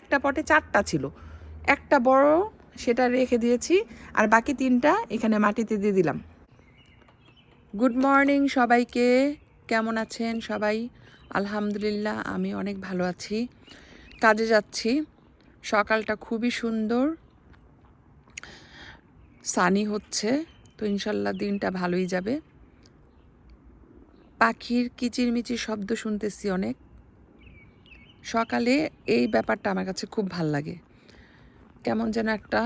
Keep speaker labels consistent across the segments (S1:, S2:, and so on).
S1: একটা পটে 4টা ছিল, একটা বড় সেটা রেখে দিয়েছি, আর বাকি 3টা এখানে মাটিতে দিয়ে দিলাম। গুড মর্নিং সবাইকে, কেমন আছেন সবাই? আলহামদুলিল্লাহ আমি অনেক ভালো আছি। কাজে যাচ্ছি। সকালটা খুবই সুন্দর, সানি হচ্ছে, তো ইনশাল্লাহ দিনটা ভালোই যাবে। পাখির কিচিরমিচির শব্দ শুনতেছি অনেক। সকালে এই ব্যাপারটা আমার কাছে খুব ভাল লাগে, কেমন যেন একটা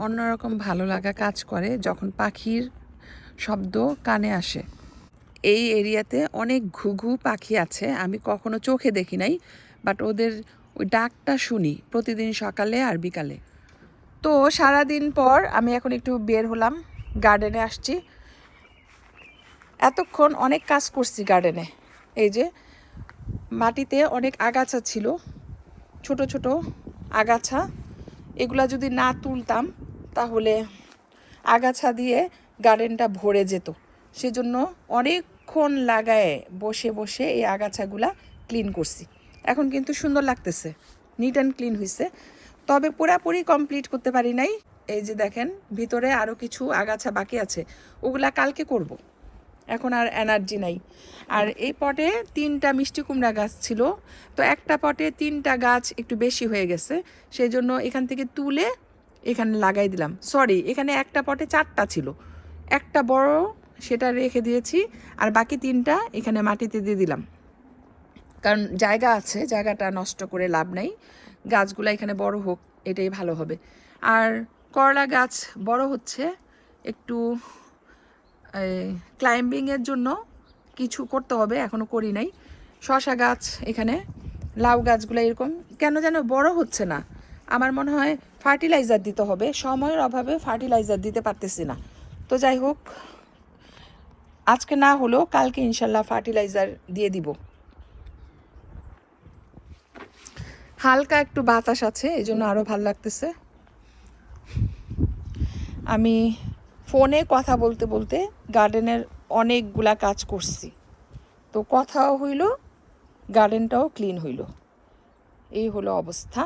S1: অন্যরকম ভালো লাগা কাজ করে যখন পাখির শব্দ কানে আসে। এই এরিয়াতে অনেক ঘুঘু পাখি আছে, আমি কখনো চোখে দেখি নাই, বাট ওদের ওই ডাকটা শুনি প্রতিদিন সকালে আর বিকালে। তো সারাদিন পর আমি এখন একটু বের হলাম, গার্ডেনে আসছি। এতক্ষণ অনেক কাজ করছি গার্ডেনে। এই যে মাটিতে অনেক আগাছা ছিল, ছোট ছোট আগাছা, এগুলা যদি না তুলতাম তাহলে আগাছা দিয়ে গার্ডেনটা ভরে যেত। সেজন্য অনেকক্ষণ লাগায় বসে বসে এই আগাছাগুলা ক্লিন করছি। এখন কিন্তু সুন্দর লাগতেছে, নিট অ্যান্ড ক্লিন হয়েছে, তবে পুরাপুরি কমপ্লিট করতে পারি নাই। এই যে দেখেন ভিতরে আরও কিছু আগাছা বাকি আছে, ওগুলা কালকে করব, এখন আর এনার্জি নাই। আর এই পটে 3টা মিষ্টি কুমড়া গাছ ছিল, তো একটা পটে 3টা গাছ একটু বেশি হয়ে গেছে, সেই জন্য এখান থেকে তুলে এখানে লাগাই দিলাম। সরি, এখানে একটা পটে 4টা ছিল, একটা বড় সেটা রেখে দিয়েছি, আর বাকি 3টা এখানে মাটিতে দিয়ে দিলাম, কারণ জায়গা আছে, জায়গাটা নষ্ট করে লাভ নাই। গাছগুলো এখানে বড় হোক, এটাই ভালো হবে। আর করলা গাছ বড় হচ্ছে, একটু ক্লাইম্বিংয়ের জন্য কিছু করতে হবে, এখনও করি নাই। শশা গাছ, এখানে লাউ গাছগুলো এরকম কেন যেন বড় হচ্ছে না। আমার মনে হয় ফার্টিলাইজার দিতে হবে, সময়ের অভাবে ফার্টিলাইজার দিতে পারতেছি না। তো যাই হোক, আজকে না হলেও কালকে ইনশাল্লাহ ফার্টিলাইজার দিয়ে দিব। হালকা একটু বাতাস আছে, এই জন্য আরও ভালো লাগতেছে। আমি ফোনে কথা বলতে বলতে গার্ডেনের অনেকগুলা কাজ করছি, তো কথাও হইল, গার্ডেনটাও ক্লিন হইল। এই হলো অবস্থা।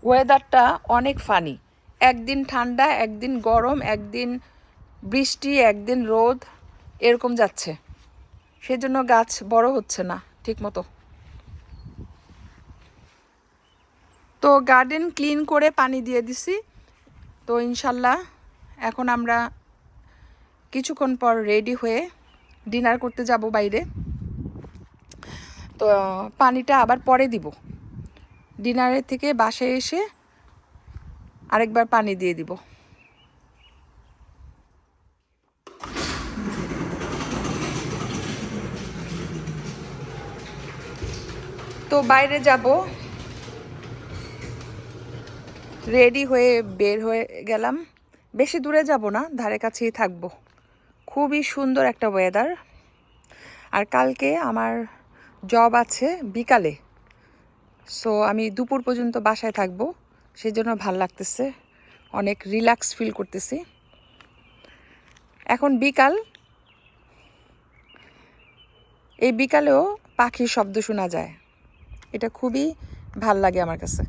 S1: ওয়েদারটা অনেক ফানি, একদিন ঠান্ডা, একদিন গরম, একদিন বৃষ্টি, একদিন রোদ, এরকম যাচ্ছে। সেজন্য গাছ বড় হচ্ছে না ঠিক মতো। তো গার্ডেন ক্লিন করে পানি দিয়ে দিছি, তো ইনশাল্লাহ এখন আমরা কিছুক্ষণ পর রেডি হয়ে ডিনার করতে যাব বাইরে। তো পানিটা আবার পরে দিব, ডিনারের থেকে বাসায় এসে আরেকবার পানি দিয়ে দিব। তো বাইরে যাব, রেডি হয়ে বের হয়ে গেলাম। বেশি দূরে যাব না, ধারে কাছেই থাকব। খুবই সুন্দর একটা ওয়েদার। আর কালকে আমার জব আছে বিকালে, সো আমি দুপুর পর্যন্ত বাসায় থাকব, সেই জন্য ভাল লাগতেছে, অনেক রিল্যাক্স ফিল করতেছি। এখন বিকাল, এই বিকালেও পাখির শব্দ শোনা যায়, এটা খুবই ভাল লাগে আমার কাছে।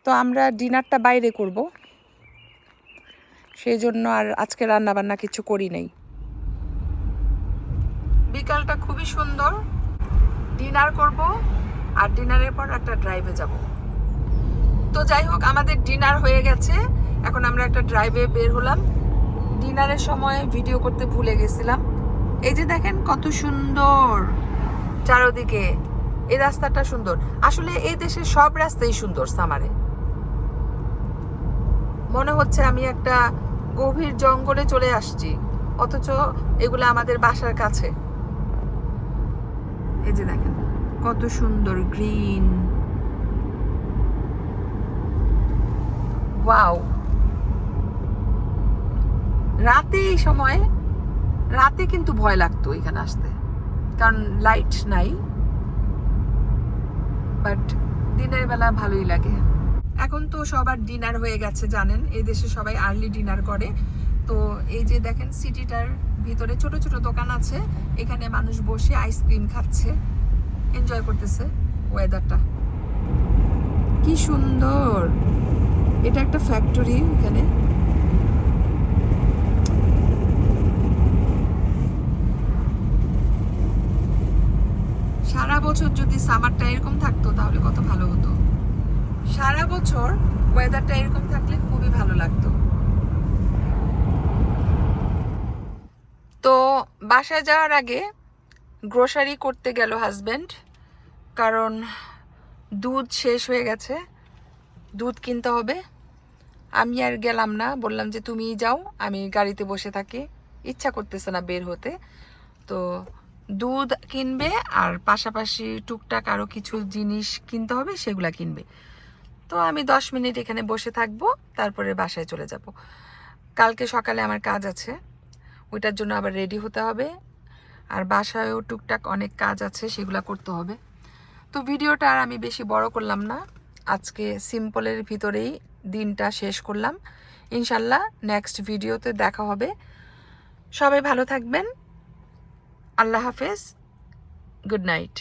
S1: তো আমরা ডিনারটা বাইরে করব, সেই জন্য আর আজকে রান্নাবান্না কিছু করি নাই। বিকালটা খুবই সুন্দর, ডিনার করব, আর ডিনারের পর একটা ড্রাইভে যাব। তো যাই হোক, আমাদের ডিনার হয়ে গেছে, এখন আমরা একটা ড্রাইভে বের হলাম। ডিনারের সময় ভিডিও করতে ভুলে গেছিলাম। এই যে দেখেন কত সুন্দর চারদিকে, এই রাস্তাটা সুন্দর। আসলে এই দেশের সব রাস্তাই সুন্দর সামারে। মনে হচ্ছে আমি একটা গভীর জঙ্গলে চলে আসছি, অথচ এগুলো আমাদের বাসার কাছে। এই যে দেখেন কত সুন্দর গ্রিন, ওয়াও। রাতে এই সময়, রাতে কিন্তু ভয় লাগতো এখানে আসতে, কারণ লাইট নাই, বাট দিনের বেলা ভালোই লাগে। এখন তো সবার ডিনার হয়ে গেছে, জানেন এই দেশে সবাই আর্লি ডিনার করে। তো এই যে দেখেন সিটিটার ভিতরে ছোট ছোট দোকান আছে, এখানে মানুষ বসে আইসক্রিম খাচ্ছে, এনজয় করতেছে। ওয়েদারটা কি সুন্দর। এটা একটা ফ্যাক্টরি এখানে। সারা বছর যদি সামারটা এরকম থাকতো তাহলে কত ভালো হতো। সারা বছর ওয়েদারটা এরকম থাকলে খুবই ভালো লাগতো। তো বাসায় যাওয়ার আগে গ্রোসারি করতে গেল হাজবেন্ড, কারণ দুধ শেষ হয়ে গেছে, দুধ কিনতে হবে। আমি আর গেলাম না, বললাম যে তুমিই যাও, আমি গাড়িতে বসে থাকি, ইচ্ছা করতেছে না বের হতে। তো দুধ কিনবে আর পাশাপাশি টুকটাক আরও কিছু জিনিস কিনতে হবে, সেগুলা কিনবে। তো আমি 10 মিনিট এখানে বসে থাকবো, তারপরে বাসায় চলে যাব। কালকে সকালে আমার কাজ আছে, ওইটার জন্য আবার রেডি হতে হবে, আর বাসায়ও টুকটাক অনেক কাজ আছে, সেগুলা করতে হবে। তো ভিডিওটা আর আমি বেশি বড় করলাম না, আজকে সিম্পলের ভিতরেই দিনটা শেষ করলাম। ইনশাল্লাহ নেক্সট ভিডিওতে দেখা হবে। সবাই ভালো থাকবেন। আল্লাহ হাফেজ, গুড নাইট।